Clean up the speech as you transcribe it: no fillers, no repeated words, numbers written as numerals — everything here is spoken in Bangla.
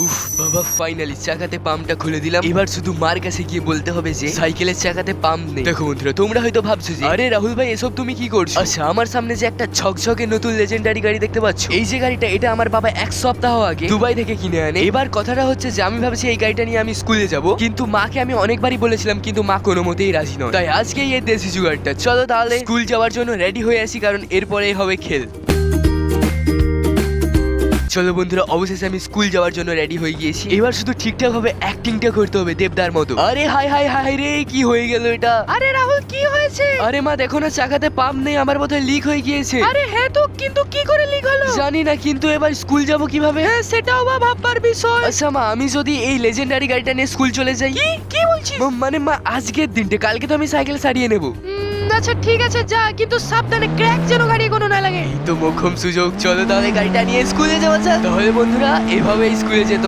উফ বাবা, ফাইনালি চাকাতে পাম্পটা খুলে দিলাম। এবার শুধু মার কাছে গিয়ে বলতে হবে যে সাইকেলের চাকাতে পাম্প নেই। দেখো বন্ধুরা, তোমরা হয়তো ভাবছো যে আরে রাহুল ভাই এসব তুমি কি করছো। আচ্ছা, আমার সামনে যে একটা ঝকঝকে নতুন লেজেন্ডারি গাড়ি দেখতে পাচ্ছ, এই যে গাড়িটা, এটা আমার বাবা এক সপ্তাহ আগে দুবাই থেকে কিনে আনে। এবার কথাটা হচ্ছে যে আমি ভাবছি এই গাড়িটা নিয়ে আমি স্কুলে যাব, কিন্তু মাকে আমি অনেকবারই বলেছিলাম, কিন্তু মা কোনো মতেই রাজি নয়। তাই আজকে এই দেশি জুগাড়টা। চলো তাহলে স্কুল যাওয়ার জন্য রেডি হয়ে আসি, কারণ এরপরে হবে খেল। চলো বন্ধুরা, অবশেষে আমি স্কুল যাওয়ার জন্য রেডি হয়ে গিয়েছি। এবার শুধু ঠিকঠাক ভাবে অ্যাক্টিংটা করতে হবে দেবদার মতো। আরে হাই হাই হাই রে, কি হয়ে গেল এটা? আরে রাহুল, কি হয়েছে? আরে মা দেখো না, চাকাতে পাম্প নেই, আমার বোধহয় লিক হয়ে গিয়েছে। আরে হ্যাঁ তো, কিন্তু কি করে লিক হলো? জানি না, কিন্তু এবার স্কুল যাব কিভাবে? হ্যাঁ, সেটাও বা ভাববার বিষয়। আচ্ছা মা, আমি যদি এই লেজেন্ডারি গাড়িটা নিয়ে স্কুল চলে যাই? কি বলছিস? মানে মা, আজকের দিনটা, কালকে তো আমি সাইকেল সারিয়ে নেবো। আচ্ছা ঠিক আছে, যা, কিন্তু সাবধানে, ক্র্যাক যেন গাড়ি কোনো না লাগে। এই তো মোক্ষম সুযোগ। চলো তাহলে গাড়িটা নিয়ে স্কুলে যাওয়া যাক। তাহলে বন্ধুরা, এভাবে স্কুলে যেত